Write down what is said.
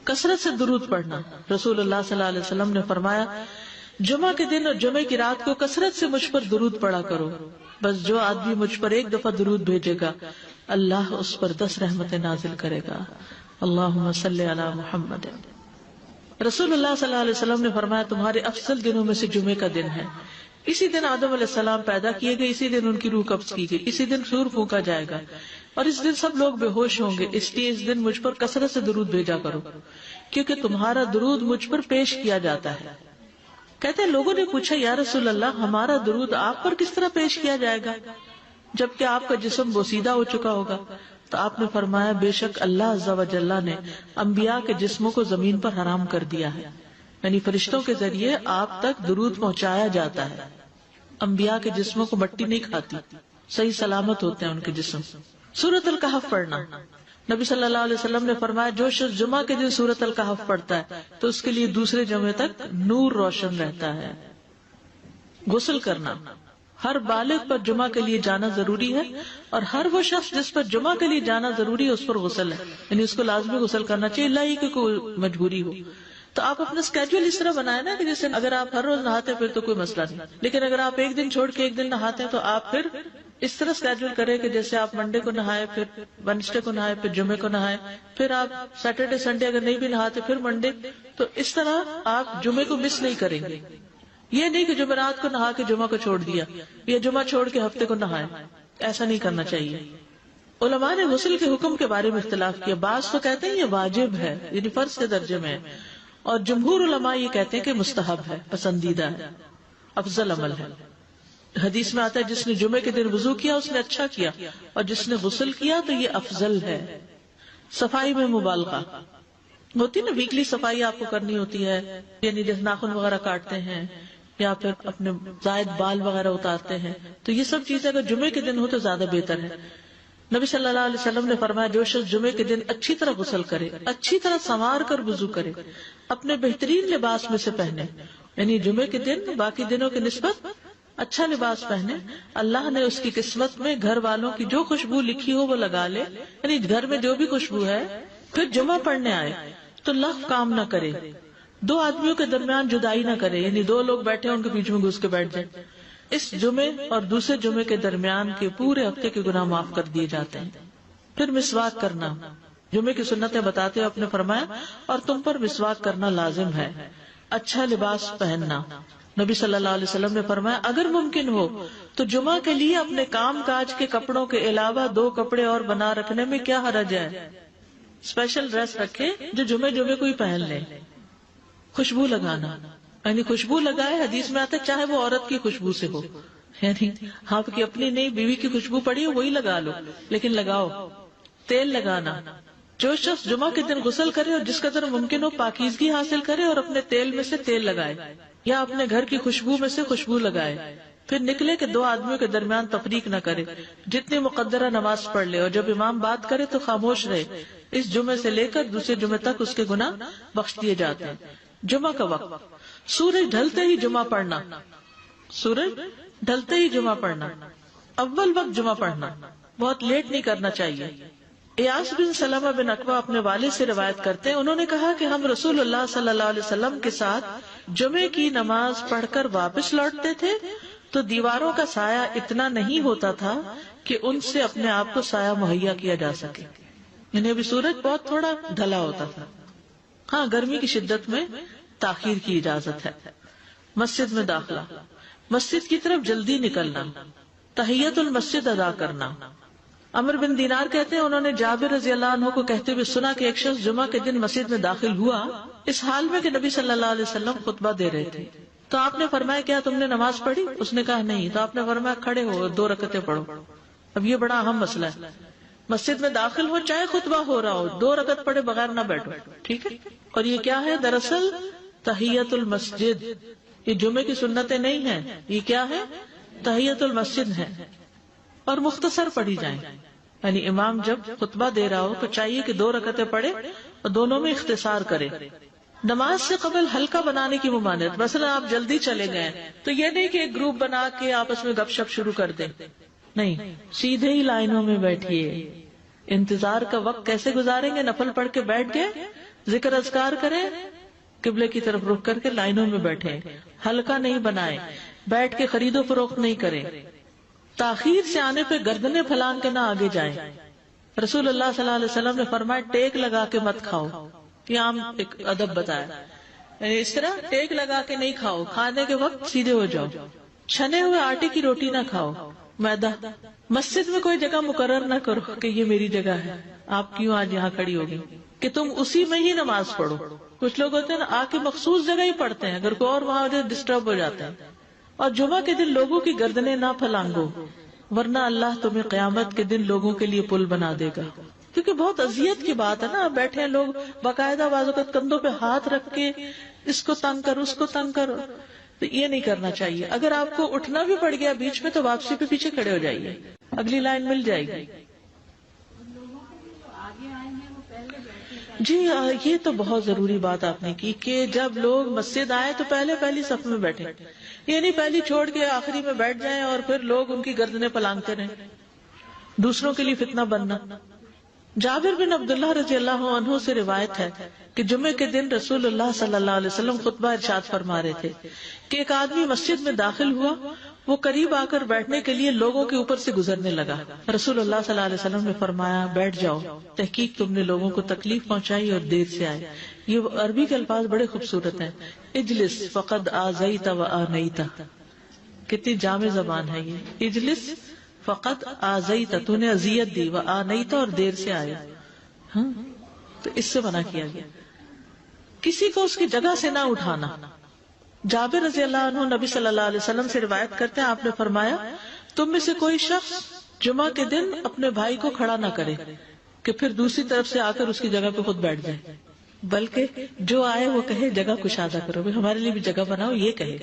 کثرت سے درود پڑھنا. رسول اللہ صلی اللہ علیہ وسلم نے فرمایا جمعہ کے دن اور جمعے کی رات کو کثرت سے مجھ پر درود پڑھا کرو. بس جو آدمی مجھ پر ایک دفعہ درود بھیجے گا اللہ اس پر 10 رحمتیں نازل کرے گا. اللہم صلی علی محمد. رسول اللہ صلی اللہ علیہ وسلم نے فرمایا تمہارے افضل دنوں میں سے جمعے کا دن ہے. اسی دن آدم علیہ السلام پیدا کیے گئے, اسی دن ان کی روح قبض کی گئی, اسی دن سور پھونکا جائے گا اور اس دن سب لوگ بے ہوش ہوں گے. اس لیے اس دن مجھ پر کثرت سے درود بھیجا کرو کیونکہ تمہارا درود مجھ پر پیش کیا جاتا ہے. کہتے ہیں لوگوں نے پوچھا یا رسول اللہ ہمارا درود آپ پر کس طرح پیش کیا جائے گا جبکہ آپ کا جسم بوسیدہ ہو چکا ہوگا؟ تو آپ نے فرمایا بے شک اللہ عز و جل نے انبیاء کے جسموں کو زمین پر حرام کر دیا ہے, یعنی فرشتوں کے ذریعے آپ تک درود پہنچایا جاتا ہے. انبیاء کے جسموں کو مٹی نہیں کھاتی, صحیح سلامت ہوتے ہیں ان کے جسم. سورۃ الکہف پڑھنا. نبی صلی اللہ علیہ وسلم نے فرمایا جو شخص جمعہ کے دن سورۃ الکہف پڑھتا ہے تو اس کے لیے دوسرے جمعے تک نور روشن رہتا ہے. غسل کرنا. ہر بالغ پر جمعہ کے لیے جانا ضروری ہے اور ہر وہ شخص جس پر جمعہ کے لیے جانا ضروری ہے اس پر غسل ہے, یعنی اس کو لازمی غسل کرنا چاہیے, اللہ ہی کہ کوئی مجبوری ہو. تو آپ اپنا اسکیڈول اس طرح بنائے نا کہ جیسے اگر آپ ہر روز نہاتے پھر تو کوئی مسئلہ نہیں, لیکن اگر آپ ایک دن چھوڑ کے ایک دن نہاتے ہیں تو آپ پھر اس طرح اسکیڈول کریں کہ جیسے آپ منڈے کو نہائے, پھر وینسڈے کو نہائے, پھر جمعے کو نہائے, پھر آپ سیٹرڈے سنڈے اگر نہیں بھی نہاتے پھر منڈے. تو اس طرح آپ جمعے کو مس نہیں کریں گے. یہ نہیں کہ جمعرات کو نہا کے جمعہ کو چھوڑ دیا یا جمعہ چھوڑ کے ہفتے کو نہائے, ایسا نہیں کرنا چاہیے. علماء نے غسل کے حکم کے بارے میں اختلاف کیا. بعض تو کہتے ہیں یہ واجب ہے, یعنی فرض کے درجے میں ہے, اور جمہور علماء یہ کہتے ہیں کہ مستحب ہے, پسندیدہ ہے, افضل عمل ہے. حدیث میں آتا ہے جس نے جمعے کے دن وضو کیا اس نے اچھا کیا, اور جس نے غسل کیا تو یہ افضل ہے. صفائی میں مبالغہ ہوتی نا, ویکلی صفائی آپ کو کرنی ہوتی ہے, یعنی جیسے ناخن وغیرہ کاٹتے ہیں یا پھر اپنے زائد بال وغیرہ اتارتے ہیں, تو یہ سب چیزیں اگر جمعے کے دن ہو تو زیادہ بہتر ہے. نبی صلی اللہ علیہ وسلم نے فرمایا جو شخص جمعے کے دن اچھی طرح غسل کرے, اچھی طرح سنوار کر وضو کرے, اپنے بہترین لباس میں سے پہنے, یعنی جمعے کے دن باقی دنوں کی نسبت اچھا لباس پہنے, اللہ نے اس کی قسمت میں گھر والوں کی جو خوشبو لکھی ہو وہ لگا لے, یعنی گھر میں جو بھی خوشبو ہے, پھر جمعہ پڑھنے آئے تو لغو کام نہ کرے, 2 آدمیوں کے درمیان جدائی نہ کرے, یعنی 2 لوگ بیٹھے ان کے بیچ میں گھس کے بیٹھ جائے. اس جمعے اور دوسرے جمعے کے درمیان کے پورے ہفتے کے گناہ معاف کر دیے جاتے ہیں. پھر مسواک کرنا. جمعے کی سنتیں بتاتے ہوئے آپ نے فرمایا اور تم پر مسواک کرنا لازم ہے. اچھا لباس پہننا. نبی صلی اللہ علیہ وسلم نے فرمایا اگر ممکن ہو تو جمعہ کے لیے اپنے کام کاج کے کپڑوں کے علاوہ 2 کپڑے اور بنا رکھنے میں کیا حرج ہے. اسپیشل ڈریس رکھے جو جمعے کو ہی پہن لے. خوشبو لگانا, یعنی خوشبو لگائے, حدیث میں آتا ہے چاہے وہ عورت کی خوشبو سے ہو, یعنی آپ کی اپنی نہیں, بیوی کی خوشبو پڑی ہو وہی لگا لو, لیکن لگاؤ. تیل لگانا. جو شخص جمعہ کے دن غسل کرے اور جس قدر ممکن ہو پاکیزگی حاصل کرے اور اپنے تیل میں سے تیل لگائے یا اپنے گھر کی خوشبو میں سے خوشبو لگائے, پھر نکلے کہ 2 آدمیوں کے درمیان تفریق نہ کرے, جتنی مقدرہ نماز پڑھ لے, اور جب امام بات کرے تو خاموش رہے. اس جمعے سے لے کر دوسرے جمعے تک اس کے گناہ بخش دیے جاتے ہیں. جمعہ کا وقت. سورج ڈھلتے ہی جمعہ پڑھنا. سورج ڈھلتے ہی جمعہ پڑھنا. اول وقت جمعہ پڑھنا, بہت لیٹ نہیں کرنا چاہیے. ایاس بن سلمہ بن اکوع اپنے والد سے روایت کرتے ہیں, انہوں نے کہا کہ ہم رسول اللہ صلی اللہ علیہ وسلم کے ساتھ جمعے کی نماز پڑھ کر واپس لوٹتے تھے تو دیواروں کا سایہ اتنا نہیں ہوتا تھا کہ ان سے اپنے آپ کو سایہ مہیا کیا جا سکے, یعنی ابھی سورج بہت تھوڑا ڈھلا ہوتا تھا. ہاں گرمی کی شدت میں تاخیر کی اجازت ہے. مسجد میں داخلہ. مسجد کی طرف جلدی نکلنا. تحیت المسجد ادا کرنا. عمر بن دینار کہتے ہیں انہوں نے جابر رضی اللہ عنہ کو کہتے ہوئے سنا کہ ایک شخص جمعہ کے دن مسجد میں داخل ہوا اس حال میں کہ نبی صلی اللہ علیہ وسلم خطبہ دے رہے تھے, تو آپ نے فرمایا کیا تم نے نماز پڑھی؟ اس نے کہا نہیں. تو آپ نے فرمایا کھڑے ہو 2 رکعتیں پڑھو. اب یہ بڑا اہم مسئلہ ہے, مسجد میں داخل ہو چاہے خطبہ ہو رہا ہو 2 رکعت پڑھے بغیر نہ بیٹھو, ٹھیک ہے. اور یہ کیا ہے دراصل تحیت المسجد, یہ جمعے کی سنتیں نہیں ہیں, یہ کیا ہے تحیت المسجد ہے, اور مختصر پڑھی جائیں. یعنی امام جب خطبہ دے رہا ہو تو چاہیے کہ 2 رکعتیں پڑھے اور دونوں میں اختصار کرے. نماز سے قبل ہلکا بنانے کی ممانعت. مثلا آپ جلدی چلے گئے تو یہ نہیں کہ ایک گروپ بنا کے آپس میں گپ شپ شروع کر دیں, نہیں, سیدھے ہی لائنوں میں بیٹھیے. انتظار کا وقت کیسے گزاریں گے؟ نفل پڑھ کے بیٹھ گئے ذکر اذکار کریں، قبلے کی طرف رخ کر کے لائنوں میں بیٹھیں، حلقہ نہیں بنائیں، بیٹھ کے خرید و فروخت نہیں کریں، تاخیر سے آنے پہ گردنیں پھلان کے نہ آگے جائیں۔ رسول اللہ صلی اللہ علیہ وسلم نے فرمایا ٹیک لگا کے مت کھاؤ، یہ عام ایک ادب بتایا، یعنی اس طرح ٹیک لگا کے نہیں کھاؤ، کھانے کے وقت سیدھے ہو جاؤ۔ چھنے ہوئے آٹے کی روٹی نہ کھاؤ، میدا۔ مسجد میں کوئی جگہ مقرر نہ کرو کہ یہ میری جگہ ہے، آپ کیوں آج یہاں کھڑی ہوگی، کہ تم اسی میں ہی نماز پڑھو۔ کچھ لوگ ہوتے ہیں نا، آ کے مخصوص جگہ ہی پڑھتے ہیں، اگر کوئی اور وہاں ڈسٹرب ہو جاتے ہیں۔ اور جمعہ کے دن لوگوں کی گردنیں نہ پھلانگو، ورنہ اللہ تمہیں قیامت کے دن لوگوں کے لیے پل بنا دے گا۔ کیونکہ بہت اذیت کی بات ہے نا، بیٹھے ہیں لوگ باقاعدہ بعض اوقات کندھوں پہ ہاتھ رکھ کے اس کو تنگ کر اس کو تنگ کر، تو یہ نہیں کرنا چاہیے۔ اگر آپ کو اٹھنا بھی پڑ گیا بیچ میں تو واپسی پہ پیچھے کھڑے ہو جائیے، اگلی لائن مل جائے گی۔ جی یہ تو بہت ضروری بات آپ نے کی کہ جب لوگ مسجد آئے تو پہلی صف میں بیٹھے، یہ نہیں پہلی چھوڑ کے آخری میں بیٹھ جائیں اور پھر لوگ ان کی گردنیں پلانگتے رہیں، دوسروں کے لیے فتنہ بننا۔ جابر بن عبداللہ رضی اللہ عنہ سے روایت ہے کہ جمعے کے دن رسول اللہ صلی اللہ علیہ وسلم خطبہ ارشاد فرما رہے تھے کہ ایک آدمی مسجد میں داخل ہوا، وہ قریب آ کر بیٹھنے کے لیے لوگوں کے اوپر سے گزرنے لگا۔ رسول اللہ صلی اللہ علیہ وسلم نے فرمایا بیٹھ جاؤ، تحقیق تم نے لوگوں کو تکلیف پہنچائی اور دیر سے آئے۔ یہ عربی کے الفاظ بڑے خوبصورت ہیں، اجلس فقد آذیت و آنیت، کتنی جامع زبان ہے یہ، اجلس فقط آذیت، تو نے اذیت دی، و آنیت، اور دیر سے آئے۔ ہاں تو اس سے منع کیا گیا، کسی کو اس کی جگہ سے نہ اٹھانا۔ جابر رضی اللہ عنہ نبی صلی اللہ علیہ وسلم سے روایت کرتے ہیں، آپ نے فرمایا تم میں سے کوئی شخص جمعہ کے دن اپنے بھائی کو کھڑا نہ کرے کہ پھر دوسری طرف سے آ کر اس کی جگہ پہ خود بیٹھ جائے، بلکہ جو آئے وہ کہے جگہ کشادہ کرو، ہمارے لیے بھی جگہ بناؤ، یہ کہے۔